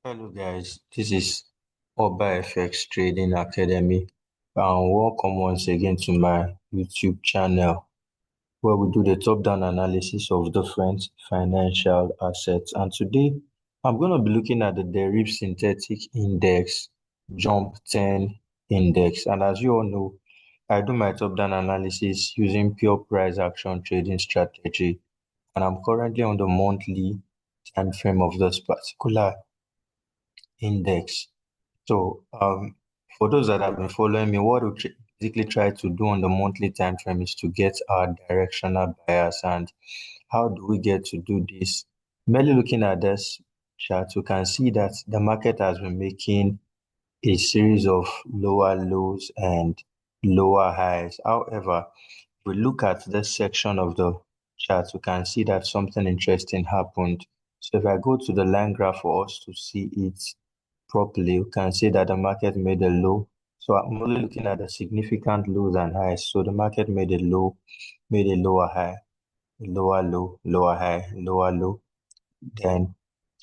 Hello guys, this is Oba FX Trading Academy and welcome once again to my YouTube channel where we do the top-down analysis of different financial assets. And today I'm going to be looking at the DERIV Synthetic Index Jump 10 Index. And as you all know, I do my top-down analysis using pure price action trading strategy. And I'm currently on the monthly time frame of this particular index. So, for those that have been following me, what we basically try to do on the monthly time frame is to get our directional bias. And how do we get to do this? Merely looking at this chart, we can see that the market has been making a series of lower lows and lower highs. However, if we look at this section of the chart, we can see that something interesting happened. So if I go to the line graph for us to see it properly, we can see that the market made a low. So I'm only looking at the significant lows and highs. So the market made a low, made a lower high, a lower low, lower high, lower low. Then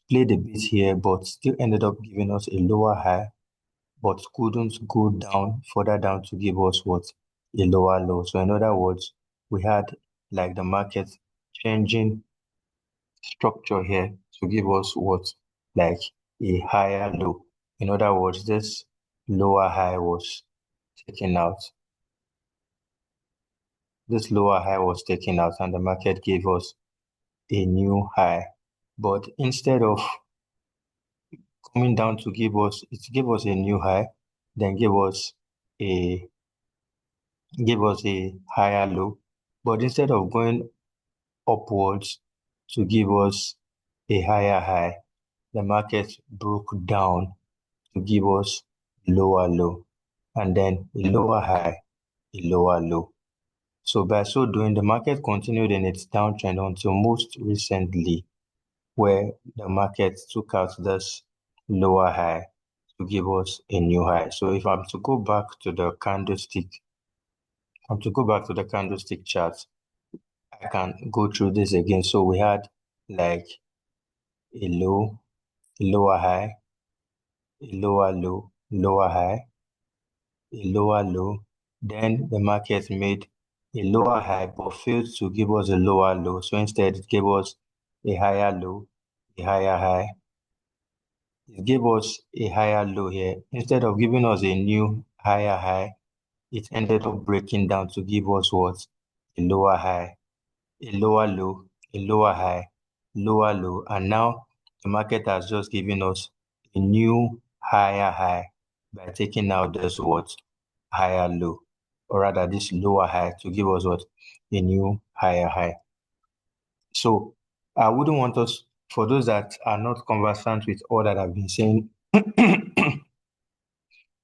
played a bit here, but still ended up giving us a lower high, but couldn't go down further down to give us what? A lower low. So in other words, we had like the market changing structure here to give us what? Like a higher low. In other words, this lower high was taken out. This lower high was taken out and the market gave us a new high. But instead of coming down to give us, it gave us a new high, then a gave us a higher low. But instead of going upwards to give us a higher high, the market broke down to give us lower low and then a lower high, a lower low. So by so doing, the market continued in its downtrend until most recently, where the market took out this lower high to give us a new high. So if I'm to go back to the candlestick chart, I can go through this again. So we had like a low, a lower high, a lower low, lower high, a lower low. Then the market made a lower high but failed to give us a lower low. So instead it gave us a higher low, a higher high. It gave us a higher low here. Instead of giving us a new higher high, it ended up breaking down to give us what? A lower high, a lower low, a lower high, lower low. And now the market has just given us a new higher high by taking out this what? Higher low, or rather this lower high to give us what? A new higher high. So I wouldn't want us, for those that are not conversant with all that I've been saying, I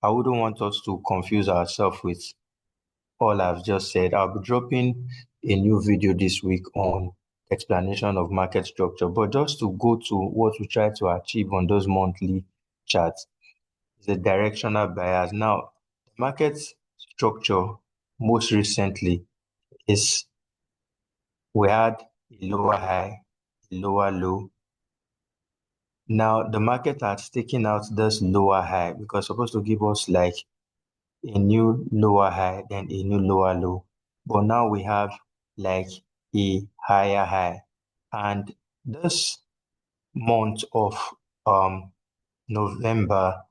wouldn't want us to confuse ourselves with all I've just said. I'll be dropping a new video this week on explanation of market structure, but just to go to what we try to achieve on those monthly charts is a directional bias. Now, the market structure most recently is we had a lower high, a lower low. Now, the market has taken out this lower high because it's supposed to give us like a new lower high, then a new lower low. But now we have like a higher high. And this month of November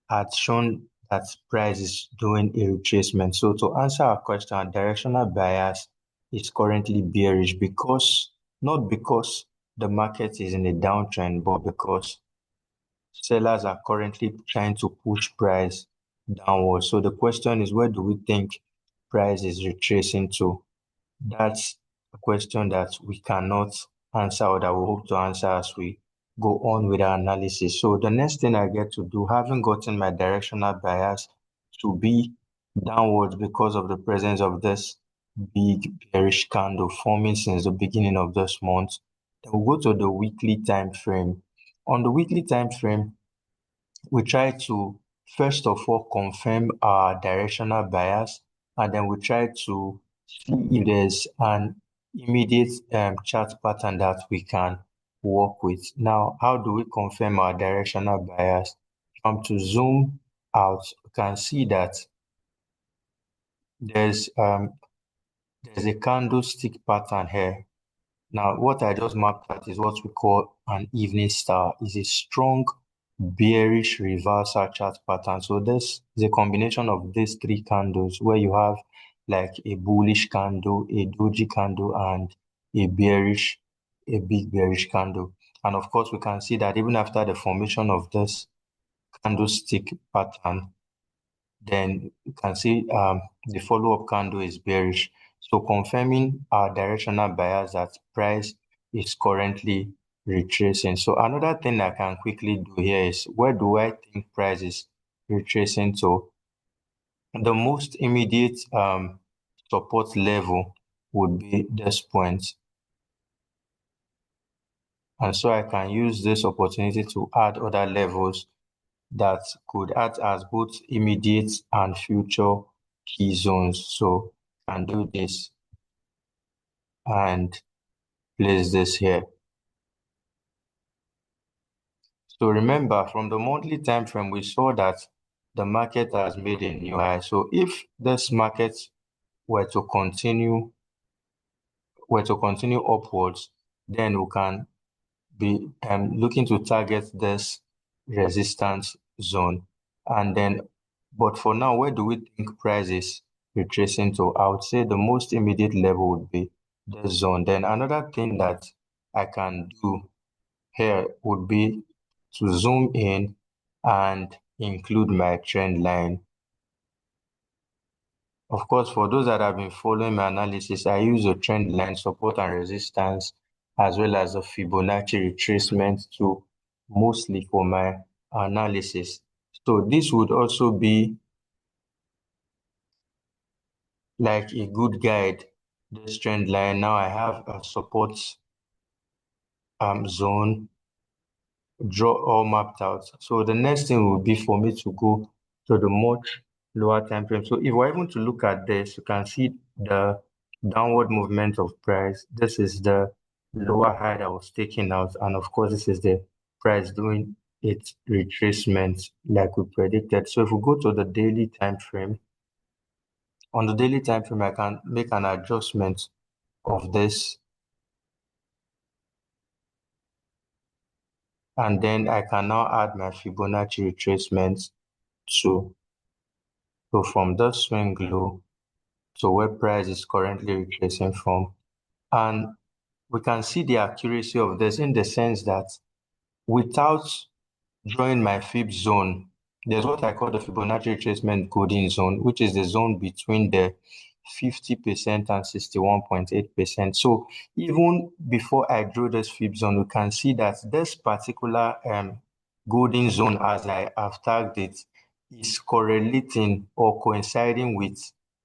had shown that price is doing a retracement. So to answer our question, directional bias is currently bearish because not because the market is in a downtrend, but because sellers are currently trying to push price downwards. So the question is, where do we think price is retracing to? That's a question that we cannot answer or that we hope to answer as we go on with our analysis. So the next thing I get to do, having gotten my directional bias to be downwards because of the presence of this big bearish candle forming since the beginning of this month, then we'll go to the weekly time frame. On the weekly time frame, we try to first of all confirm our directional bias, and then we try to see if there's an immediate chart pattern that we can work with. Now, how do we confirm our directional bias? To zoom out, you can see that there's there's a candlestick pattern here. Now, what I just marked out is what we call an evening star. It's a strong bearish reversal chart pattern. So this is a combination of these three candles where you have like a bullish candle, a doji candle, and a big bearish candle. And of course, we can see that even after the formation of this candlestick pattern, then you can see the follow-up candle is bearish. So confirming our directional bias that price is currently retracing. So another thing I can quickly do here is, where do I think price is retracing to? The most immediate support level would be this point. And so I can use this opportunity to add other levels that could act as both immediate and future key zones. So I can do this and place this here. So remember, from the monthly time frame, we saw that the market has made a new high. So if this market were to continue upwards, then we can be looking to target this resistance zone. And then, but for now, where do we think price is retracing to? I would say the most immediate level would be this zone. Then another thing that I can do here would be to zoom in and include my trend line. Of course, for those that have been following my analysis, I use a trend line, support and resistance, as well as a Fibonacci retracement tool, mostly for my analysis. So this would also be like a good guide, this trend line. Now I have a support zone draw all mapped out. So the next thing will be for me to go to the much lower time frame. So if we're able to look at this, you can see the downward movement of price. This is the lower high that was taken out, and of course this is the price doing its retracement like we predicted. So if we go to the daily time frame, on the daily time frame I can make an adjustment of this, and then I can now add my Fibonacci retracement to So from the swing low to where price is currently retracing from. And we can see the accuracy of this in the sense that without drawing my fib zone, there's what I call the Fibonacci retracement coding zone, which is the zone between the 50% and 61.8%. So even before I drew this fib zone, we can see that this particular golden zone, as I have tagged it, is correlating or coinciding with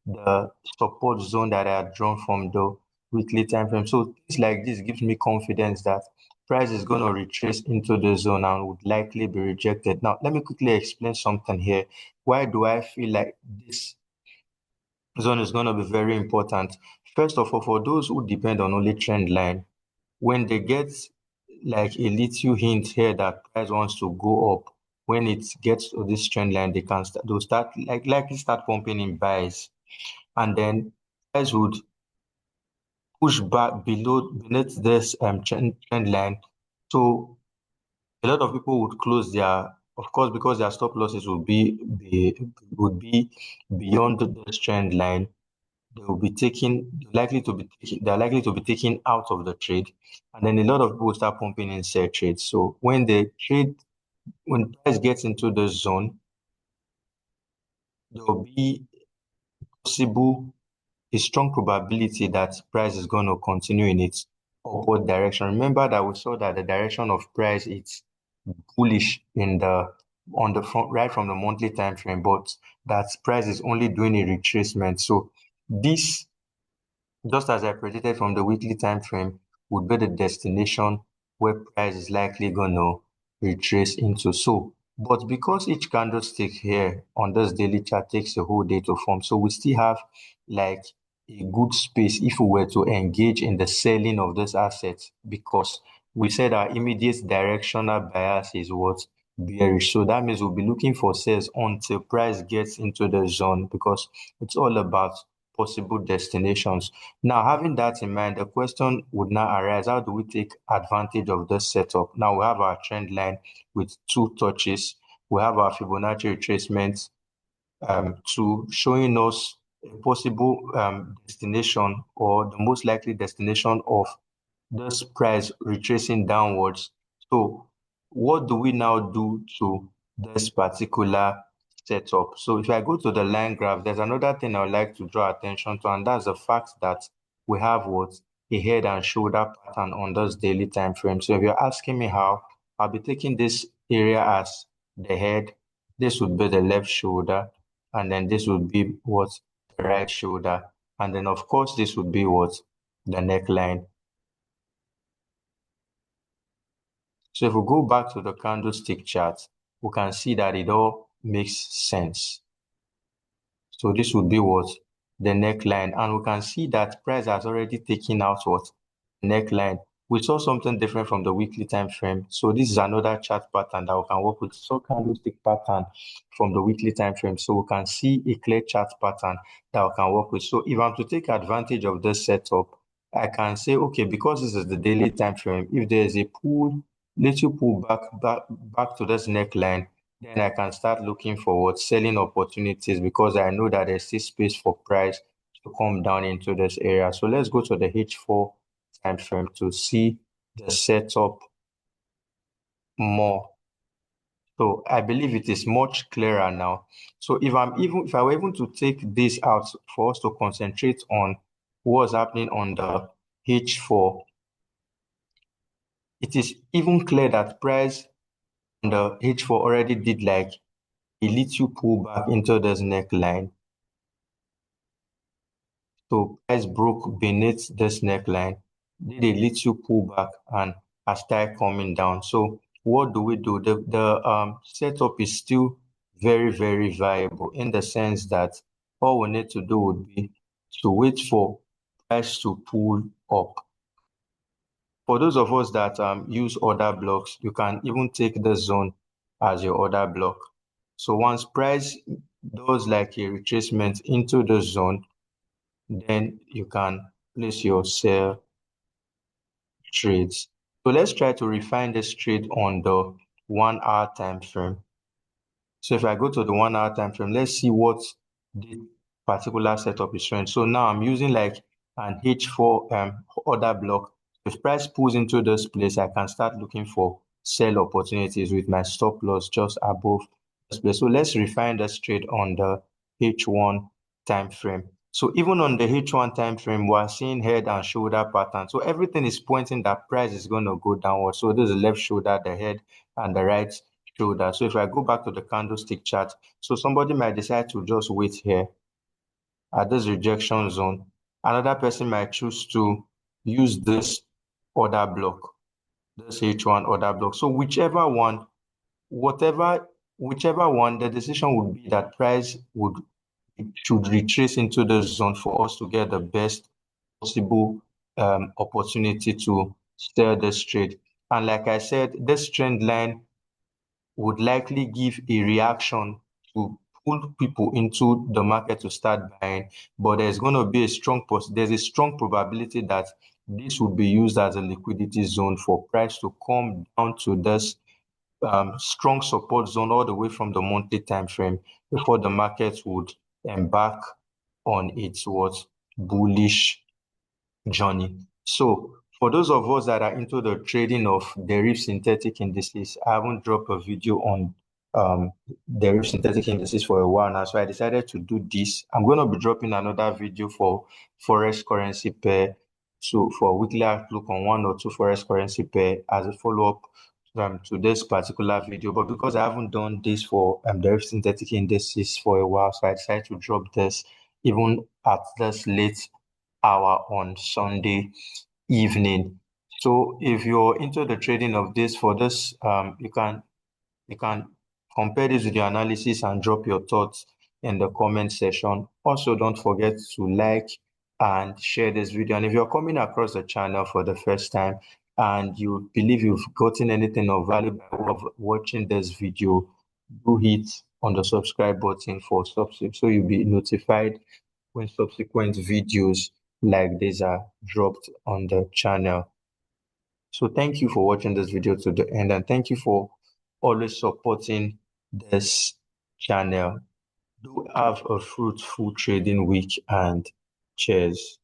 the support zone that I had drawn from the weekly time frame. So things like this gives me confidence that price is going to retrace into the zone and would likely be rejected. Now, let me quickly explain something here. Why do I feel like this zone is going to be very important? First of all, for those who depend on only trend line, when they get like a little hint here that price wants to go up, when it gets to this trend line, they'll start likely start pumping in buys, and then price would push back beneath this trend line. So a lot of people would close their, of course, because their stop losses would be beyond this trend line. They will be taking they're likely to be taken out of the trade, and then a lot of people start pumping in sell trades. So when price gets into the zone, there will be possible a strong probability that price is going to continue in its upward direction. Remember that we saw that the direction of price is bullish on the front right from the monthly time frame, but that price is only doing a retracement. So this, just as I predicted from the weekly time frame, would be the destination where price is likely going to retrace into. So, but because each candlestick here on this daily chart takes a whole day to form, so we still have like a good space if we were to engage in the selling of this asset, because we said our immediate directional bias is what? Bearish. So that means we'll be looking for sales until price gets into the zone, because it's all about possible destinations. Now, having that in mind, the question would now arise: how do we take advantage of this setup? Now we have our trend line with two touches. We have our Fibonacci retracement to showing us a possible destination, or the most likely destination of this price retracing downwards. So what do we now do to this particular setup? So if I go to the line graph, there's another thing I would like to draw attention to, and that's the fact that we have what? A head and shoulder pattern on this daily time frame. So if you're asking me how, I'll be taking this area as the head, this would be the left shoulder, and then this would be what? The right shoulder. And then of course this would be what? The neckline. So if we go back to the candlestick chart, we can see that it all makes sense. So this would be what? The neckline. And we can see that price has already taken out what? Neckline. We saw something different from the weekly time frame. So this is another chart pattern that we can work with. So candlestick pattern from the weekly time frame. So we can see a clear chart pattern that we can work with. So if I'm to take advantage of this setup, I can say, okay, because this is the daily time frame, if there is a little pull back to this neckline, then I can start looking forward selling opportunities, because I know that there's still space for price to come down into this area. So let's go to the H4 time frame to see the setup more. So I believe it is much clearer now. So if I were even to take this out for us to concentrate on what's happening on the H4, it is even clear that price on the H4 already did like a little pullback into this neckline. So price broke beneath this neckline, did a little pullback, and has started coming down. So what do we do? The setup is still very, very viable, in the sense that all we need to do would be to wait for price to pull up. For those of us that use order blocks, you can even take the zone as your order block. So once price does like a retracement into the zone, then you can place your sell trades. So let's try to refine this trade on the 1 hour time frame. So if I go to the 1 hour time frame, let's see what the particular setup is showing. So now I'm using like an H4 order block. If price pulls into this place, I can start looking for sell opportunities with my stop loss just above this place. So let's refine this trade on the H1 time frame. So even on the H1 time frame, we're seeing head and shoulder pattern. So everything is pointing that price is going to go downward. So this is the left shoulder, the head, and the right shoulder. So if I go back to the candlestick chart, so somebody might decide to just wait here at this rejection zone. Another person might choose to use this order block, this H1 order block. So whichever one, the decision would be that price should retrace into the zone for us to get the best possible opportunity to sell this trade. And like I said, this trend line would likely give a reaction to pull people into the market to start buying, but there's going to be there's a strong probability that this would be used as a liquidity zone for price to come down to this strong support zone all the way from the monthly time frame before the market would embark on its what bullish journey. So for those of us that are into the trading of DERIV synthetic indices, I haven't dropped a video on DERIV synthetic indices for a while now, so I decided to do this. I'm going to be dropping another video for forex currency pair, so for a weekly outlook on 1 or 2 forex currency pair as a follow-up to this particular video. But because I haven't done this for DERIV synthetic indices for a while, so I decided to drop this even at this late hour on Sunday evening. So if you're into the trading of this, for this, you can compare this with your analysis and drop your thoughts in the comment section. Also, don't forget to like and share this video. And if you're coming across the channel for the first time, and you believe you've gotten anything of value by watching this video, do hit on the subscribe button for subscribe so you'll be notified when subsequent videos like this are dropped on the channel. So thank you for watching this video to the end, and thank you for always supporting this channel. Do have a fruitful trading week, and cheers.